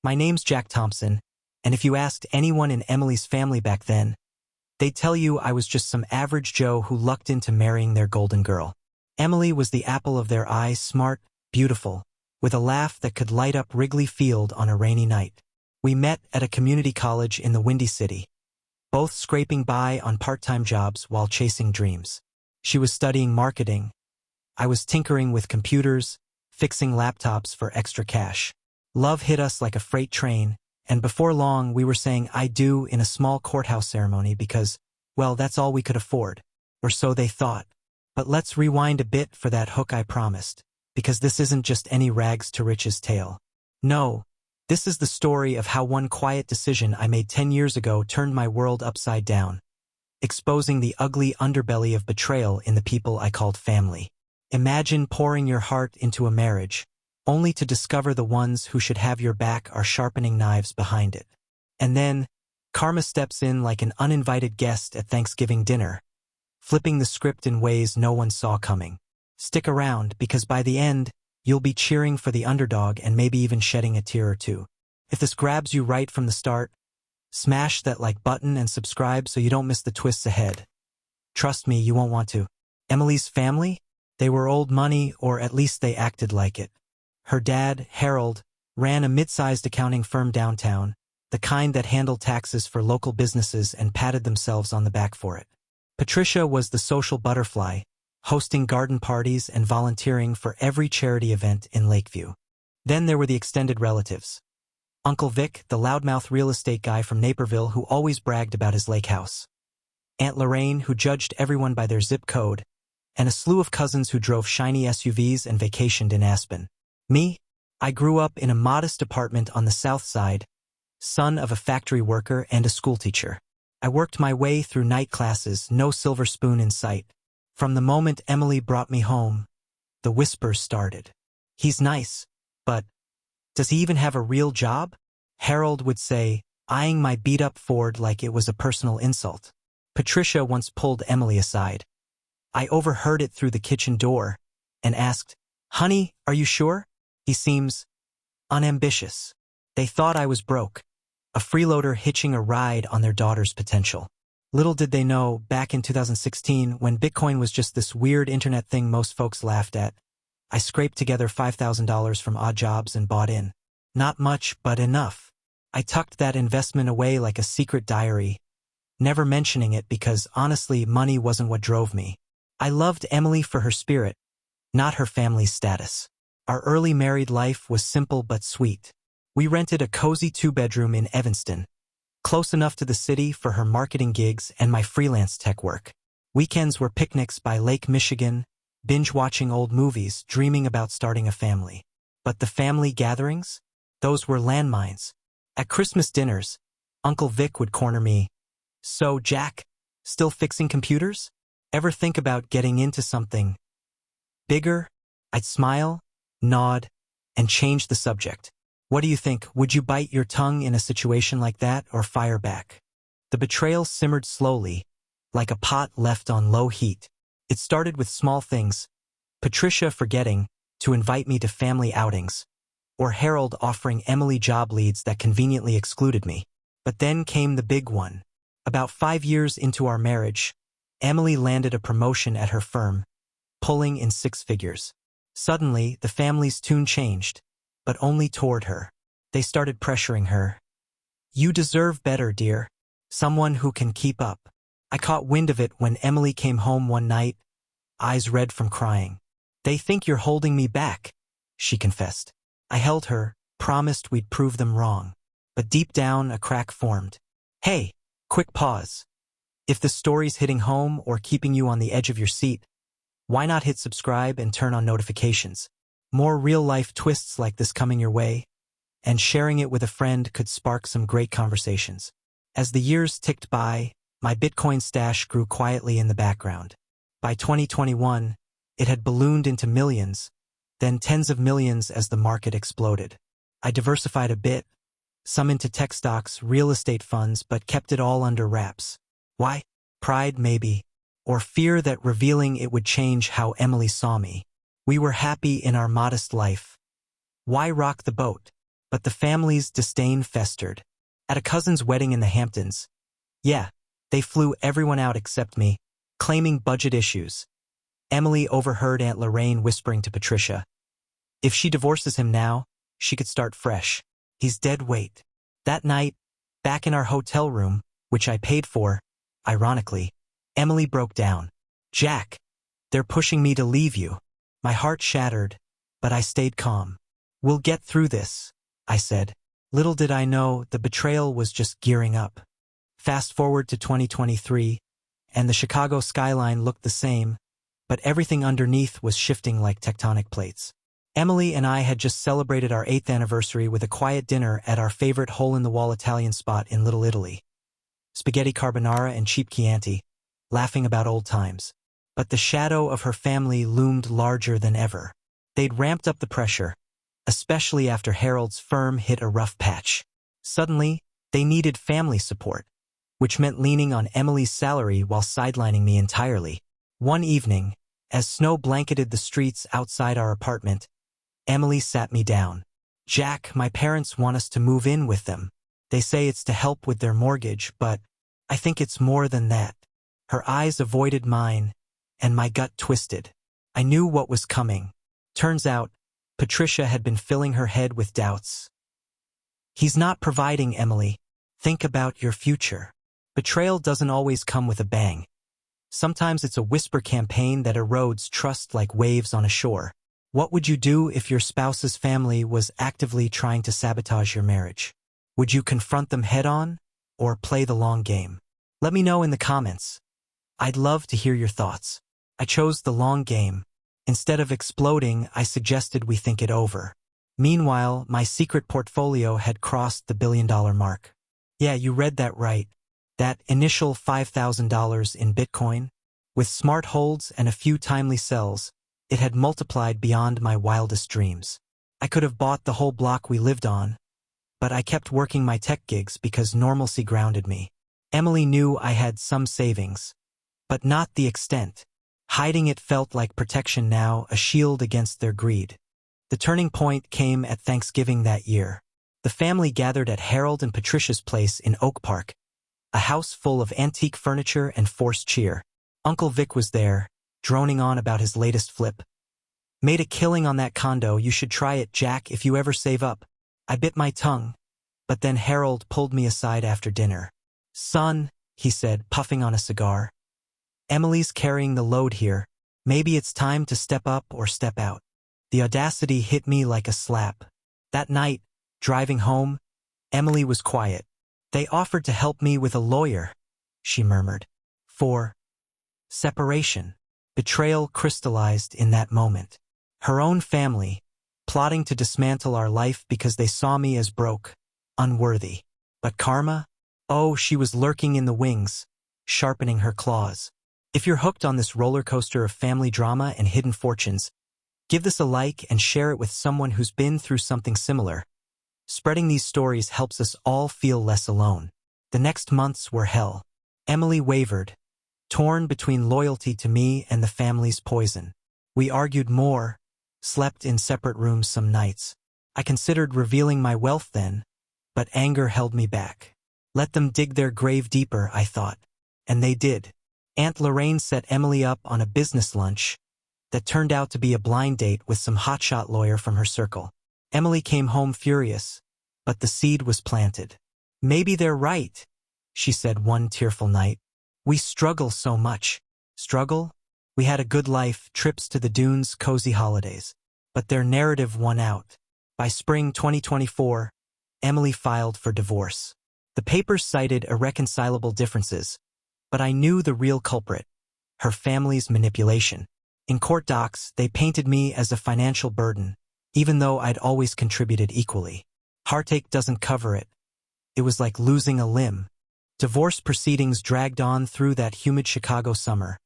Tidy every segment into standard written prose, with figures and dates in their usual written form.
My name's Jack Thompson, and if you asked anyone in Emily's family back then, they'd tell you I was just some average Joe who lucked into marrying their golden girl. Emily was the apple of their eye, smart, beautiful, with a laugh that could light up Wrigley Field on a rainy night. We met at a community college in the Windy City, both scraping by on part-time jobs while chasing dreams. She was studying marketing. I was tinkering with computers, fixing laptops for extra cash. Love hit us like a freight train, and before long we were saying I do in a small courthouse ceremony because, well, that's all we could afford. Or so they thought. But let's rewind a bit for that hook I promised, because this isn't just any rags to riches tale. No, this is the story of how one quiet decision I made 10 years ago turned my world upside down, exposing the ugly underbelly of betrayal in the people I called family. Imagine pouring your heart into a marriage, only to discover the ones who should have your back are sharpening knives behind it. And then, karma steps in like an uninvited guest at Thanksgiving dinner, flipping the script in ways no one saw coming. Stick around, because by the end, you'll be cheering for the underdog and maybe even shedding a tear or two. If this grabs you right from the start, smash that like button and subscribe so you don't miss the twists ahead. Trust me, you won't want to. Emily's family? They were old money, or at least they acted like it. Her dad, Harold, ran a mid-sized accounting firm downtown, the kind that handled taxes for local businesses and patted themselves on the back for it. Patricia was the social butterfly, hosting garden parties and volunteering for every charity event in Lakeview. Then there were the extended relatives. Uncle Vic, the loudmouth real estate guy from Naperville who always bragged about his lake house. Aunt Lorraine, who judged everyone by their zip code, and a slew of cousins who drove shiny SUVs and vacationed in Aspen. Me? I grew up in a modest apartment on the south side, son of a factory worker and a schoolteacher. I worked my way through night classes, no silver spoon in sight. From the moment Emily brought me home, the whispers started. He's nice, but does he even have a real job? Harold would say, eyeing my beat-up Ford like it was a personal insult. Patricia once pulled Emily aside. I overheard it through the kitchen door and asked, "Honey, are you sure? He seems unambitious." They thought I was broke, a freeloader hitching a ride on their daughter's potential. Little did they know, back in 2016, when Bitcoin was just this weird internet thing most folks laughed at, I scraped together $5,000 from odd jobs and bought in. Not much, but enough. I tucked that investment away like a secret diary, never mentioning it because, honestly, money wasn't what drove me. I loved Emily for her spirit, not her family's status. Our early married life was simple but sweet. We rented a cozy 2-bedroom in Evanston, close enough to the city for her marketing gigs and my freelance tech work. Weekends were picnics by Lake Michigan, binge-watching old movies, dreaming about starting a family. But the family gatherings? Those were landmines. At Christmas dinners, Uncle Vic would corner me. "So, Jack, still fixing computers? Ever think about getting into something bigger?" I'd smile, nod, and change the subject. "What do you think? Would you bite your tongue in a situation like that or fire back?" The betrayal simmered slowly, like a pot left on low heat. It started with small things, Patricia forgetting to invite me to family outings, or Harold offering Emily job leads that conveniently excluded me. But then came the big one. About 5 years into our marriage, Emily landed a promotion at her firm, pulling in 6 figures. Suddenly, the family's tune changed, but only toward her. They started pressuring her. "You deserve better, dear. Someone who can keep up." I caught wind of it when Emily came home one night, eyes red from crying. "They think you're holding me back," she confessed. I held her, promised we'd prove them wrong. But deep down, a crack formed. Hey, quick pause. If the story's hitting home or keeping you on the edge of your seat, why not hit subscribe and turn on notifications? More real-life twists like this coming your way, and sharing it with a friend could spark some great conversations. As the years ticked by, my Bitcoin stash grew quietly in the background. By 2021, it had ballooned into millions, then tens of millions as the market exploded. I diversified a bit, some into tech stocks, real estate funds, but kept it all under wraps. Why? Pride, maybe, or fear that revealing it would change how Emily saw me. We were happy in our modest life. Why rock the boat? But the family's disdain festered. At a cousin's wedding in the Hamptons, yeah, they flew everyone out except me, claiming budget issues. Emily overheard Aunt Lorraine whispering to Patricia, if she divorces him now, she could start fresh. He's dead weight. That night, back in our hotel room, which I paid for, ironically, Emily broke down. Jack, they're pushing me to leave you. My heart shattered, but I stayed calm. We'll get through this, I said. Little did I know the betrayal was just gearing up. Fast forward to 2023, and the Chicago skyline looked the same, but everything underneath was shifting like tectonic plates. Emily and I had just celebrated our 8th anniversary with a quiet dinner at our favorite hole-in-the-wall Italian spot in Little Italy. Spaghetti carbonara and cheap Chianti, laughing about old times. But the shadow of her family loomed larger than ever. They'd ramped up the pressure, especially after Harold's firm hit a rough patch. Suddenly, they needed family support, which meant leaning on Emily's salary while sidelining me entirely. One evening, as snow blanketed the streets outside our apartment, Emily sat me down. Jack, my parents want us to move in with them. They say it's to help with their mortgage, but I think it's more than that. Her eyes avoided mine, and my gut twisted. I knew what was coming. Turns out, Patricia had been filling her head with doubts. He's not providing, Emily. Think about your future. Betrayal doesn't always come with a bang. Sometimes it's a whisper campaign that erodes trust like waves on a shore. What would you do if your spouse's family was actively trying to sabotage your marriage? Would you confront them head-on, or play the long game? Let me know in the comments. I'd love to hear your thoughts. I chose the long game. Instead of exploding, I suggested we think it over. Meanwhile, my secret portfolio had crossed the $1 billion mark. Yeah, you read that right. That initial $5,000 in Bitcoin, with smart holds and a few timely sells, it had multiplied beyond my wildest dreams. I could have bought the whole block we lived on, but I kept working my tech gigs because normalcy grounded me. Emily knew I had some savings, but not the extent. Hiding it felt like protection now, a shield against their greed. The turning point came at Thanksgiving that year. The family gathered at Harold and Patricia's place in Oak Park, a house full of antique furniture and forced cheer. Uncle Vic was there, droning on about his latest flip. Made a killing on that condo, you should try it, Jack, if you ever save up. I bit my tongue, but then Harold pulled me aside after dinner. Son, he said, puffing on a cigar. Emily's carrying the load here. Maybe it's time to step up or step out. The audacity hit me like a slap. That night, driving home, Emily was quiet. They offered to help me with a lawyer, she murmured. For separation. Betrayal crystallized in that moment. Her own family, plotting to dismantle our life because they saw me as broke, unworthy. But karma? Oh, she was lurking in the wings, sharpening her claws. If you're hooked on this roller coaster of family drama and hidden fortunes, give this a like and share it with someone who's been through something similar. Spreading these stories helps us all feel less alone. The next months were hell. Emily wavered, torn between loyalty to me and the family's poison. We argued more, slept in separate rooms some nights. I considered revealing my wealth then, but anger held me back. Let them dig their grave deeper, I thought. And they did. Aunt Lorraine set Emily up on a business lunch that turned out to be a blind date with some hotshot lawyer from her circle. Emily came home furious, but the seed was planted. Maybe they're right, she said one tearful night. We struggle so much. Struggle? We had a good life, trips to the dunes, cozy holidays. But their narrative won out. By spring 2024, Emily filed for divorce. The papers cited irreconcilable differences, but I knew the real culprit, her family's manipulation. In court docs, they painted me as a financial burden, even though I'd always contributed equally. Heartache doesn't cover it. It was like losing a limb. Divorce proceedings dragged on through that humid Chicago summer,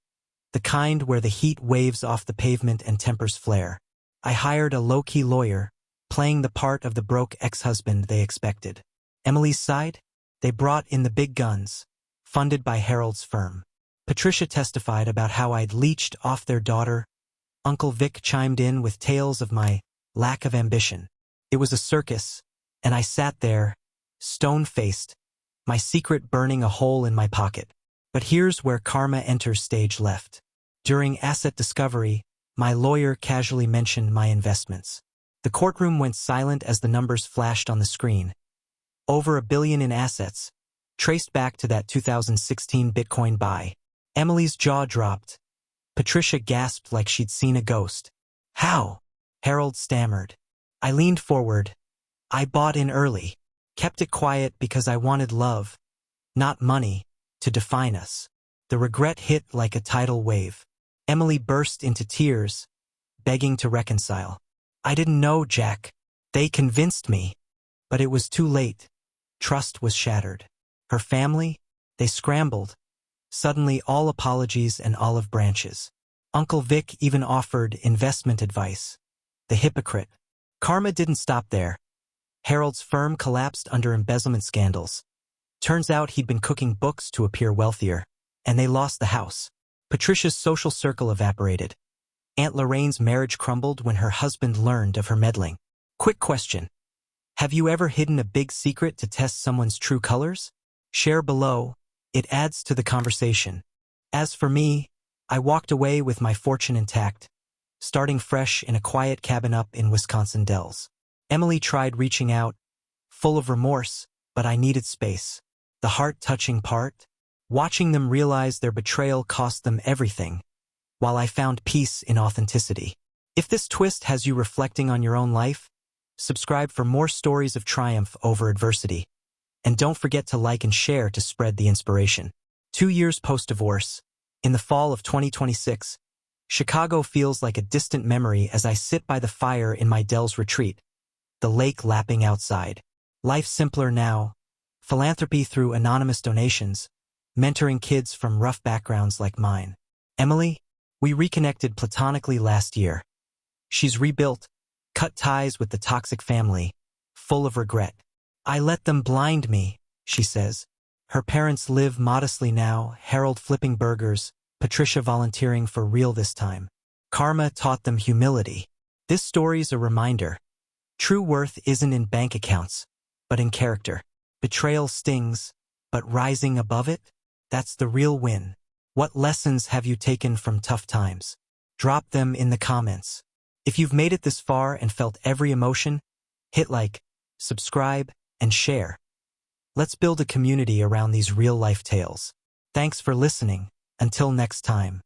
the kind where the heat waves off the pavement and tempers flare. I hired a low-key lawyer, playing the part of the broke ex-husband they expected. Emily's side? They brought in the big guns, funded by Harold's firm. Patricia testified about how I'd leached off their daughter. Uncle Vic chimed in with tales of my lack of ambition. It was a circus, And I sat there, stone-faced, my secret burning a hole in my pocket. But here's where karma enters stage left. During asset discovery, my lawyer casually mentioned my investments. The courtroom went silent as the numbers flashed on the screen. Over $1 billion in assets, traced back to that 2016 Bitcoin buy. Emily's jaw dropped. Patricia gasped like she'd seen a ghost. How? Harold stammered. I leaned forward. I bought in early. Kept it quiet because I wanted love, not money, to define us. The regret hit like a tidal wave. Emily burst into tears, begging to reconcile. I didn't know, Jack. They convinced me. But it was too late. Trust was shattered. Her family? They scrambled. Suddenly all apologies and olive branches. Uncle Vic even offered investment advice. The hypocrite. Karma didn't stop there. Harold's firm collapsed under embezzlement scandals. Turns out he'd been cooking books to appear wealthier, and they lost the house. Patricia's social circle evaporated. Aunt Lorraine's marriage crumbled when her husband learned of her meddling. Quick question. Have you ever hidden a big secret to test someone's true colors? Share below. It adds to the conversation. As for me, I walked away with my fortune intact, starting fresh in a quiet cabin up in Wisconsin Dells. Emily tried reaching out, full of remorse, but I needed space. The heart-touching part? Watching them realize their betrayal cost them everything, while I found peace in authenticity. If this twist has you reflecting on your own life, subscribe for more stories of triumph over adversity. And don't forget to like and share to spread the inspiration. 2 years post-divorce, in the fall of 2026, Chicago feels like a distant memory as I sit by the fire in my Dells retreat, the lake lapping outside. Life simpler now, philanthropy through anonymous donations, mentoring kids from rough backgrounds like mine. Emily, we reconnected platonically last year. She's rebuilt, cut ties with the toxic family, full of regret. I let them blind me, she says. Her parents live modestly now, Harold flipping burgers, Patricia volunteering for real this time. Karma taught them humility. This story's a reminder. True worth isn't in bank accounts, but in character. Betrayal stings, but rising above it? That's the real win. What lessons have you taken from tough times? Drop them in the comments. If you've made it this far and felt every emotion, hit like, subscribe, and share. Let's build a community around these real-life tales. Thanks for listening. Until next time.